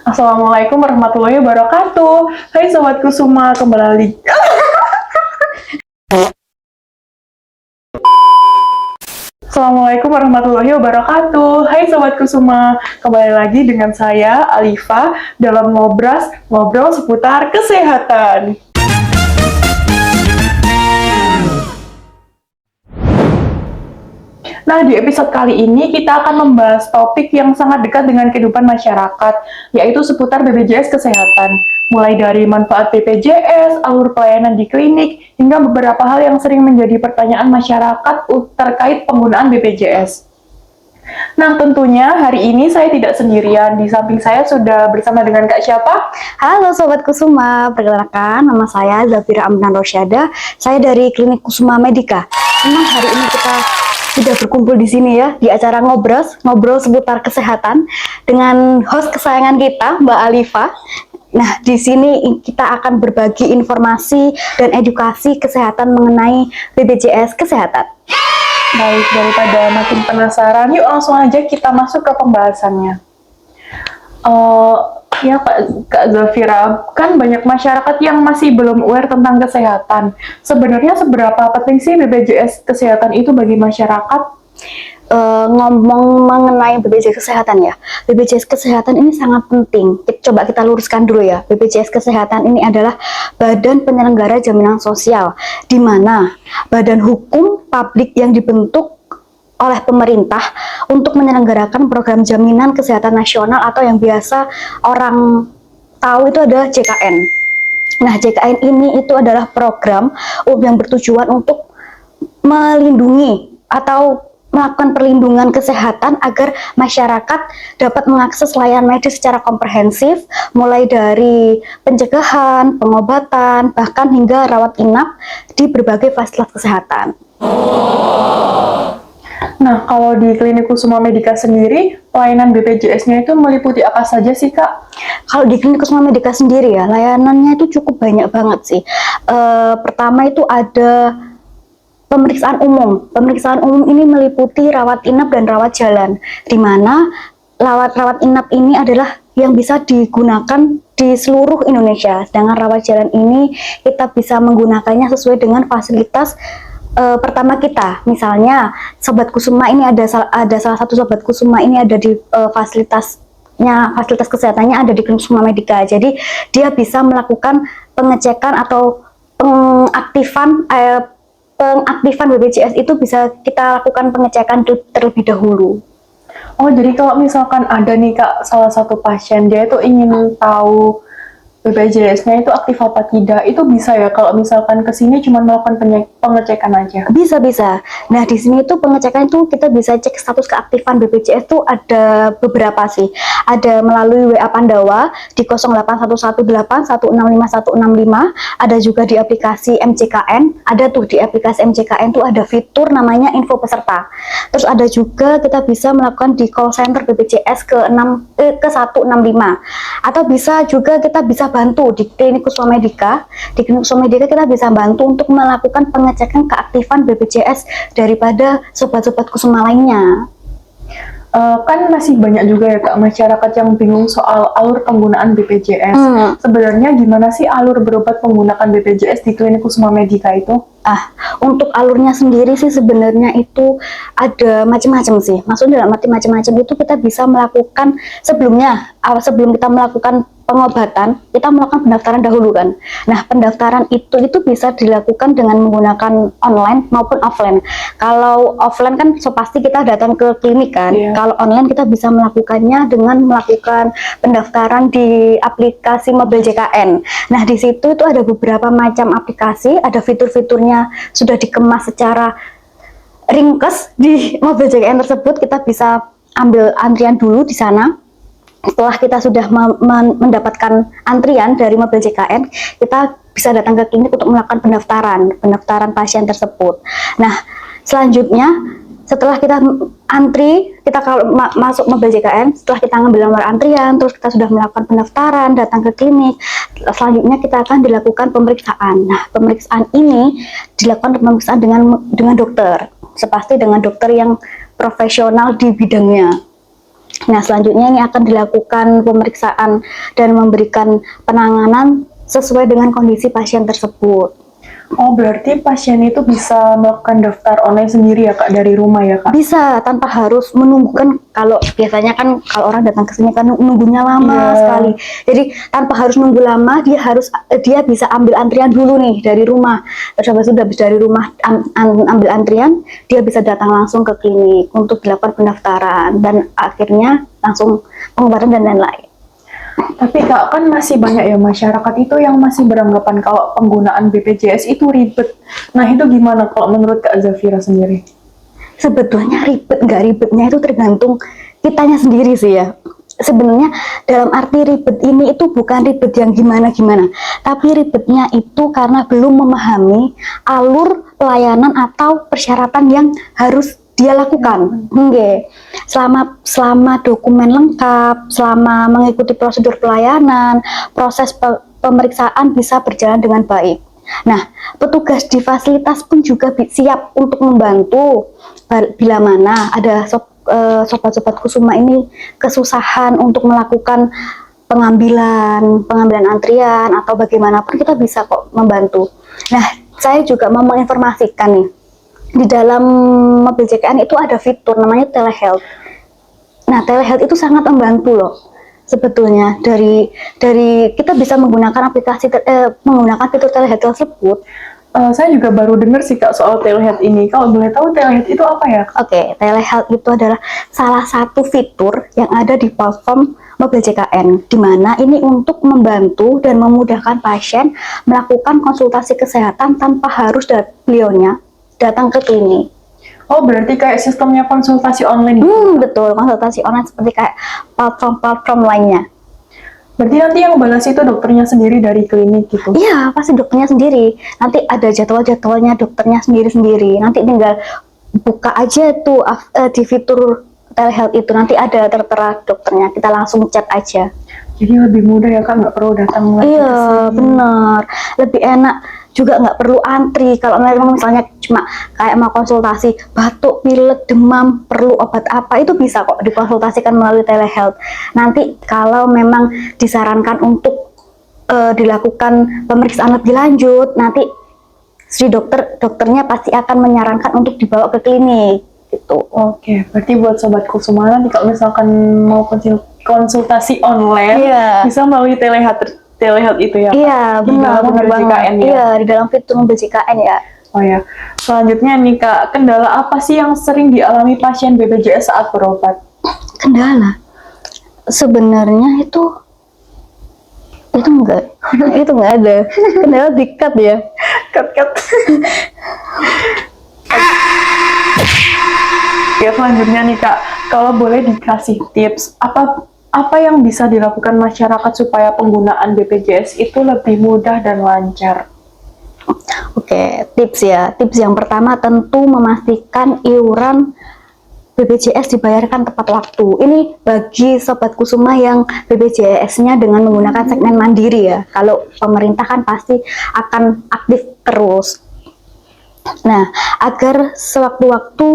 Assalamualaikum warahmatullahi wabarakatuh. Hai Sobat Kusuma, kembali. Assalamualaikum warahmatullahi wabarakatuh. Hai Sobat Kusuma, kembali lagi dengan saya Alifa dalam ngobrol seputar kesehatan. Nah, di episode kali ini kita akan membahas topik yang sangat dekat dengan kehidupan masyarakat, yaitu seputar BPJS Kesehatan. Mulai dari manfaat BPJS, alur pelayanan di klinik, hingga beberapa hal yang sering menjadi pertanyaan masyarakat terkait penggunaan BPJS. Nah, tentunya hari ini saya tidak sendirian. Di samping saya sudah bersama dengan Kak siapa? Halo Sobat Kusuma, perkenalkan nama saya Zafira Aminah Rosyada. Saya dari Klinik Kusuma Medika. Memang hari ini kita sudah berkumpul di sini ya, di acara ngobrol seputar kesehatan dengan host kesayangan kita, Mbak Alifa. Nah, di sini kita akan berbagi informasi dan edukasi kesehatan mengenai BPJS Kesehatan. Baik, daripada makin penasaran, yuk langsung aja kita masuk ke pembahasannya. Ya Kak Zafira, kan banyak masyarakat yang masih belum aware tentang kesehatan. Sebenarnya seberapa penting sih BPJS Kesehatan itu bagi masyarakat? Ngomong mengenai BPJS Kesehatan ya, BPJS Kesehatan ini sangat penting. Coba kita luruskan dulu ya, BPJS Kesehatan ini adalah Badan Penyelenggara Jaminan Sosial, di mana badan hukum publik yang dibentuk oleh pemerintah untuk menyelenggarakan program jaminan kesehatan nasional atau yang biasa orang tahu itu adalah JKN. Nah, JKN ini itu adalah program yang bertujuan untuk melindungi atau melakukan perlindungan kesehatan agar masyarakat dapat mengakses layanan medis secara komprehensif, mulai dari pencegahan, pengobatan, bahkan hingga rawat inap di berbagai fasilitas kesehatan. Nah, kalau di Klinik Kusuma Medika sendiri, pelayanan BPJS-nya itu meliputi apa saja sih, Kak? Kalau di Klinik Kusuma Medika sendiri ya, layanannya itu cukup banyak banget sih. Pertama itu ada pemeriksaan umum. Pemeriksaan umum ini meliputi rawat inap dan rawat jalan, di mana rawat inap ini adalah yang bisa digunakan di seluruh Indonesia. Sedangkan rawat jalan ini kita bisa menggunakannya sesuai dengan fasilitas pertama kita. Misalnya Sobat Kusuma ini ada salah satu Sobat Kusuma ini ada di fasilitas kesehatannya ada di Klinik Kusuma Medika. Jadi dia bisa melakukan pengecekan atau pengaktifan BPJS itu bisa kita lakukan pengecekan terlebih dahulu. Oh, jadi kalau misalkan ada nih Kak, salah satu pasien, dia itu ingin tahu BPJS-nya itu aktif apa tidak, itu bisa ya kalau misalkan kesini cuma melakukan pengecekan aja? Bisa. Nah, di sini tuh pengecekan itu kita bisa cek status keaktifan BPJS tuh ada beberapa sih. Ada melalui WA Pandawa di 08118165 ada juga di aplikasi MJKN, ada tuh di aplikasi MJKN tuh ada fitur namanya info peserta. Terus ada juga kita bisa melakukan di call center BPJS ke 165. Atau bisa juga kita bisa bantu di Klinik Kusuma Medika. Di Klinik Kusuma Medika kita bisa bantu untuk melakukan pengecekan keaktifan BPJS daripada sobat-sobat Kusuma lainnya. Kan masih banyak juga ya Kak masyarakat yang bingung soal alur penggunaan BPJS. Sebenarnya gimana sih alur berobat menggunakan BPJS di Klinik Kusuma Medika itu? Untuk alurnya sendiri sih sebenarnya itu ada macam-macam sih. Maksudnya dalam arti macam-macam itu kita bisa melakukan sebelum kita melakukan pengobatan, kita melakukan pendaftaran dahulu kan. Nah, pendaftaran itu bisa dilakukan dengan menggunakan online maupun offline. Kalau offline kan pasti kita datang ke klinik kan. Yeah. Kalau online kita bisa melakukannya dengan melakukan pendaftaran di aplikasi mobil JKN. Nah, di situ itu ada beberapa macam aplikasi, ada fitur-fiturnya sudah dikemas secara ringkes di mobil JKN tersebut. Kita bisa ambil antrian dulu di sana. Setelah kita sudah mendapatkan antrian dari mobil JKN, kita bisa datang ke klinik untuk melakukan pendaftaran pasien tersebut. Nah, selanjutnya setelah kita antri, kita kalau masuk mobil JKN, setelah kita ngambil nomor antrian, terus kita sudah melakukan pendaftaran, datang ke klinik, selanjutnya kita akan dilakukan pemeriksaan. Nah, pemeriksaan ini dilakukan pemeriksaan dengan dokter, sepasti dengan dokter yang profesional di bidangnya. Nah, selanjutnya ini akan dilakukan pemeriksaan dan memberikan penanganan sesuai dengan kondisi pasien tersebut. Oh, berarti pasien itu bisa melakukan daftar online sendiri ya Kak, dari rumah ya Kak? Bisa tanpa harus menunggu, kan kalau biasanya kan kalau orang datang ke sini kan nunggunya lama Iya. sekali. Jadi tanpa harus nunggu lama, dia bisa ambil antrian dulu nih dari rumah. Terus habis itu habis dari rumah ambil antrian, dia bisa datang langsung ke klinik untuk dilakukan pendaftaran dan akhirnya langsung pengobatan dan lain-lain. Tapi Kak, kan masih banyak ya masyarakat itu yang masih beranggapan kalau penggunaan BPJS itu ribet. Nah, itu gimana kalau menurut Kak Zafira sendiri? Sebetulnya ribet nggak ribetnya itu tergantung kitanya sendiri sih ya. Sebenarnya dalam arti ribet ini itu bukan ribet yang gimana-gimana, tapi ribetnya itu karena belum memahami alur pelayanan atau persyaratan yang harus dia lakukan. Selama dokumen lengkap, selama mengikuti prosedur pelayanan, proses pemeriksaan bisa berjalan dengan baik. Nah, petugas di fasilitas pun juga siap untuk membantu bila mana ada sobat-sobat Kusuma ini kesusahan untuk melakukan pengambilan antrian atau bagaimanapun, kita bisa kok membantu. Nah, saya juga mau menginformasikan nih, di dalam mobil JKN itu ada fitur namanya telehealth. Nah, telehealth itu sangat membantu loh. Sebetulnya dari kita bisa menggunakan menggunakan fitur telehealth tersebut. Saya juga baru dengar sih Kak soal telehealth ini. Kalau boleh tahu telehealth itu apa ya? Oke, telehealth itu adalah salah satu fitur yang ada di platform mobil JKN, di mana ini untuk membantu dan memudahkan pasien melakukan konsultasi kesehatan tanpa harus beliaunya datang ke klinik. Oh, berarti kayak sistemnya konsultasi online gitu? Betul, konsultasi online seperti kayak platform-platform lainnya. Berarti nanti yang balas itu dokternya sendiri dari klinik gitu? Iya, pasti dokternya sendiri. Nanti ada jadwal-jadwalnya dokternya sendiri-sendiri. Nanti tinggal buka aja tuh di fitur telehealth itu. Nanti ada tertera dokternya. Kita langsung chat aja. Jadi lebih mudah ya Kak, nggak perlu datang lagi ke Iya, sini. benar. Lebih enak. Juga nggak perlu antri. Kalau memang misalnya cuma kayak mau konsultasi batuk, pilek, demam, perlu obat apa, itu bisa kok dikonsultasikan melalui telehealth. Nanti kalau memang disarankan untuk dilakukan pemeriksaan lebih lanjut, nanti si dokternya pasti akan menyarankan untuk dibawa ke klinik gitu. Oke, berarti buat sobat Kusuma nanti kalau misalkan mau konsultasi online, Iya. bisa melalui telehealth itu ya Kak? Iya, Di dalam benar mobil banget. JKN ya? Iya, di dalam fitur mobil JKN ya. Oh ya, selanjutnya nih Kak, kendala apa sih yang sering dialami pasien BPJS saat berobat? Kendala sebenarnya itu enggak itu enggak ada kendala, dikat ya. Cut. Ya, selanjutnya nih Kak, kalau boleh dikasih tips, apa yang bisa dilakukan masyarakat supaya penggunaan BPJS itu lebih mudah dan lancar? Oke, tips ya. Tips yang pertama tentu memastikan iuran BPJS dibayarkan tepat waktu. Ini bagi Sobat Kusuma yang BPJS-nya dengan menggunakan segmen mandiri ya. Kalau pemerintah kan pasti akan aktif terus. Nah, agar sewaktu-waktu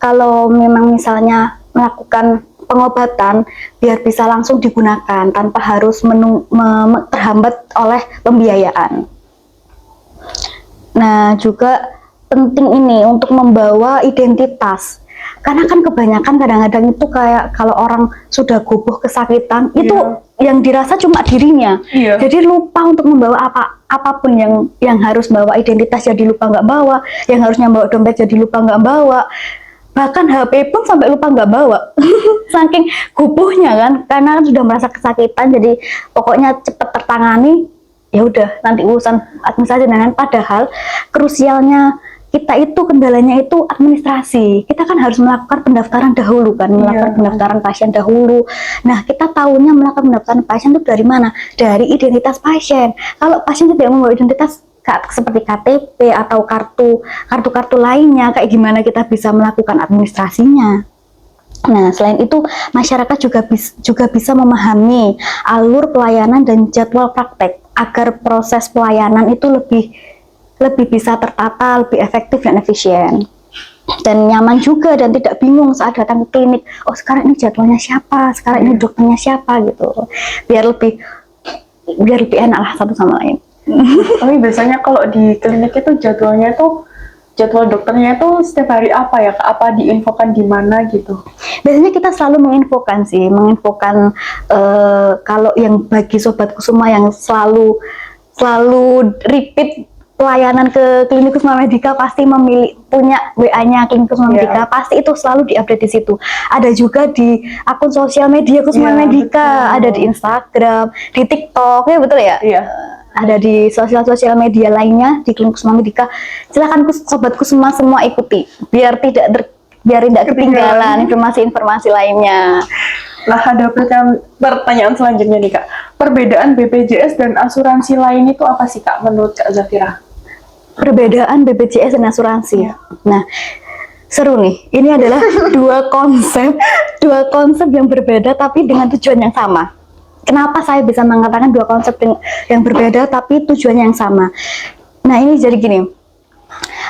kalau memang misalnya melakukan pengobatan, biar bisa langsung digunakan tanpa harus terhambat oleh pembiayaan. Nah, juga penting ini untuk membawa identitas. Karena kan kebanyakan kadang-kadang itu kayak kalau orang sudah gubuh kesakitan, itu yang dirasa cuma dirinya. Iya. Jadi lupa untuk membawa apapun yang harus bawa identitas jadi lupa nggak bawa, yang harusnya bawa dompet jadi lupa nggak bawa. Bahkan HP pun sampai lupa nggak bawa. Saking gubuhnya kan, karena sudah merasa kesakitan, jadi pokoknya cepat tertangani, ya udah nanti urusan administrasi. Dan padahal krusialnya kita itu kendalanya itu administrasi. Kita kan harus melakukan pendaftaran dahulu kan, melakukan pendaftaran pasien dahulu. Nah, kita tahunya melakukan pendaftaran pasien itu dari mana? Dari identitas pasien. Kalau pasien tidak membawa identitas seperti KTP atau kartu lainnya, kayak gimana kita bisa melakukan administrasinya? Nah, selain itu masyarakat juga bisa memahami alur pelayanan dan jadwal praktek agar proses pelayanan itu lebih bisa tertata, lebih efektif dan efisien. dan nyaman juga dan tidak bingung saat datang ke klinik. Oh, sekarang ini jadwalnya siapa, sekarang ini dokternya siapa gitu. Biar lebih enak lah satu sama lain. Tapi biasanya kalau di klinik itu jadwal dokternya itu setiap hari apa ya Kak? Apa diinfokan di mana gitu? Biasanya kita selalu menginfokan kalau yang bagi sobat Kusuma yang selalu repeat pelayanan ke Klinik Kusuma Medica, pasti punya WA-nya Klinik Kusuma Medica, pasti itu selalu diupdate di situ. Ada juga di akun sosial media Kusuma Medica, ada di Instagram, di TikTok, ya betul ya? Iya. Ada di sosial media lainnya di Klinik Kusuma Medica. Silakan sobat Kusuma semua ikuti, biar tidak ketinggalan informasi-informasi lainnya. Nah, ada pertanyaan selanjutnya nih Kak. Perbedaan BPJS dan asuransi lain itu apa sih Kak menurut Kak Zafira? Perbedaan BPJS dan asuransi. Nah, seru nih. Ini adalah dua konsep yang berbeda tapi dengan tujuan yang sama. Kenapa saya bisa mengatakan dua konsep yang berbeda tapi tujuannya yang sama? Nah, ini jadi gini.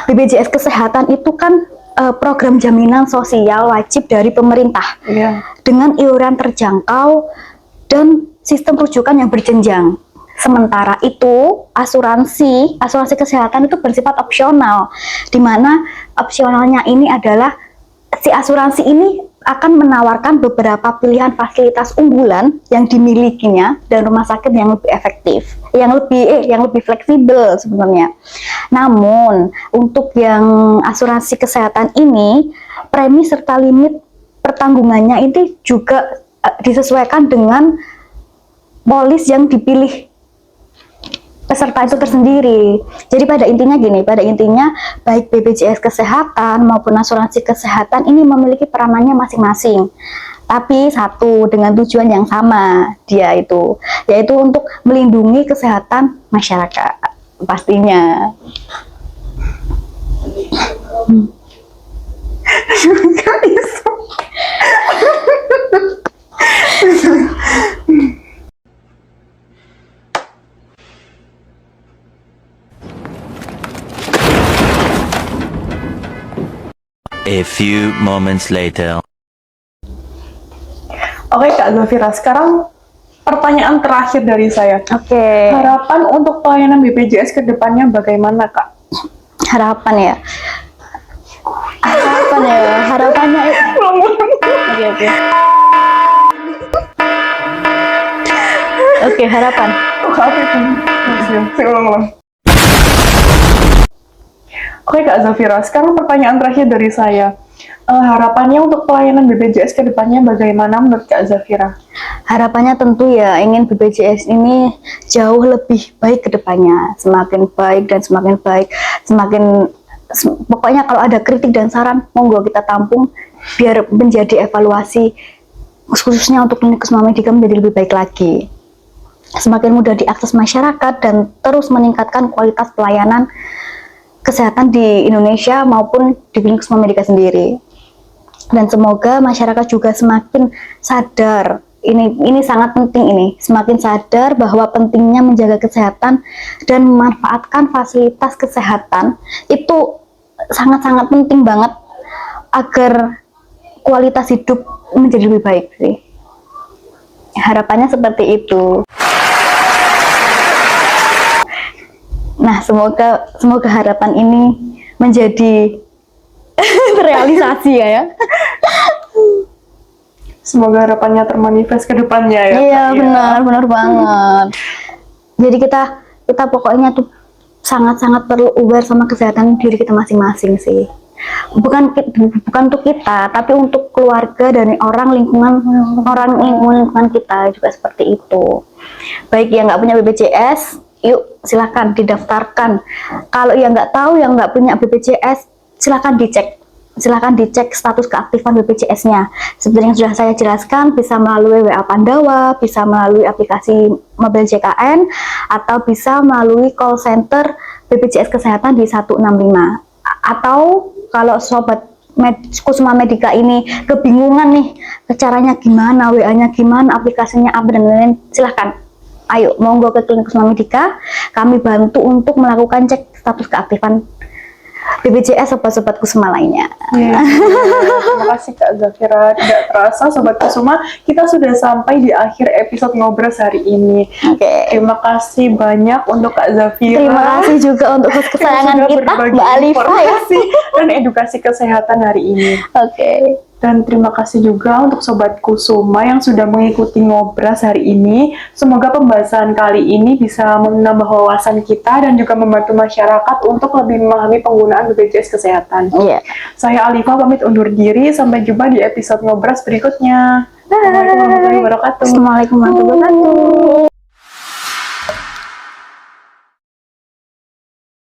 BPJS Kesehatan itu kan program jaminan sosial wajib dari pemerintah dengan iuran terjangkau dan sistem rujukan yang berjenjang. Sementara itu asuransi kesehatan itu bersifat opsional, di mana opsionalnya ini adalah si asuransi ini akan menawarkan beberapa pilihan fasilitas unggulan yang dimilikinya dan rumah sakit yang lebih efektif, yang lebih fleksibel sebenarnya. Namun untuk yang asuransi kesehatan ini, premi serta limit pertanggungannya ini juga disesuaikan dengan polis yang dipilih peserta itu tersendiri. Jadi pada intinya baik BPJS Kesehatan maupun asuransi kesehatan ini memiliki peranannya masing-masing. Tapi satu dengan tujuan yang sama, yaitu untuk melindungi kesehatan masyarakat pastinya. A few moments later. Oke Kak Zafira, sekarang pertanyaan terakhir dari saya. Oke. Harapan untuk pelayanan BPJS ke depannya bagaimana Kak? Harapannya Oke, harapan. Oke Kak Zafira, sekarang pertanyaan terakhir dari saya. Harapannya untuk pelayanan BPJS ke depannya bagaimana menurut Kak Zafira? Harapannya tentu ya ingin BPJS ini jauh lebih baik ke depannya, semakin baik, pokoknya kalau ada kritik dan saran monggo kita tampung biar menjadi evaluasi khususnya untuk Klinik Kusuma Medica menjadi lebih baik lagi, semakin mudah diakses masyarakat dan terus meningkatkan kualitas pelayanan kesehatan di Indonesia maupun di Klinik Kusuma Medica sendiri. Dan semoga masyarakat juga semakin sadar, ini sangat penting, semakin sadar bahwa pentingnya menjaga kesehatan dan memanfaatkan fasilitas kesehatan itu sangat-sangat penting banget agar kualitas hidup menjadi lebih baik sih. Harapannya seperti itu. Nah, semoga harapan ini menjadi terrealisasi ya. Semoga harapannya termanifest ke depannya ya. Iya, benar banget. Jadi kita pokoknya tuh sangat-sangat perlu aware sama kesehatan diri kita masing-masing sih. Bukan untuk kita, tapi untuk keluarga dan lingkungan kita juga seperti itu. Baik yang nggak punya BPJS, yuk silakan didaftarkan. Kalau yang nggak tahu, yang nggak punya BPJS, silakan dicek status keaktifan BPJS-nya. Seperti yang sudah saya jelaskan, bisa melalui WA Pandawa, bisa melalui aplikasi mobil JKN, atau bisa melalui call center BPJS Kesehatan di 165. Atau kalau sobat Kusuma Medica ini kebingungan nih, caranya gimana, WA-nya gimana, aplikasinya apa dan lain-lain, silahkan. Ayo, monggo ke Klinik Kusuma Medica, kami bantu untuk melakukan cek status keaktifan BPJS sobat-sobatku semua lainnya. Iya. Terima kasih Kak Zafira. Tidak terasa Sobat Kusuma, kita sudah sampai di akhir episode Ngobras hari ini. Oke. Terima kasih banyak untuk Kak Zafira. Terima kasih juga untuk host yang kesayangan sudah kita, berbagi Mbak Alifa ya. informasi dan edukasi kesehatan hari ini. Oke. Dan terima kasih juga untuk Sobat Kusuma yang sudah mengikuti Ngobras hari ini. Semoga pembahasan kali ini bisa menambah wawasan kita dan juga membantu masyarakat untuk lebih memahami penggunaan BPJS Kesehatan. Iya. Saya Alifa pamit undur diri. Sampai jumpa di episode Ngobras berikutnya. Assalamualaikum warahmatullahi wabarakatuh. Assalamualaikum warahmatullahi wabarakatuh.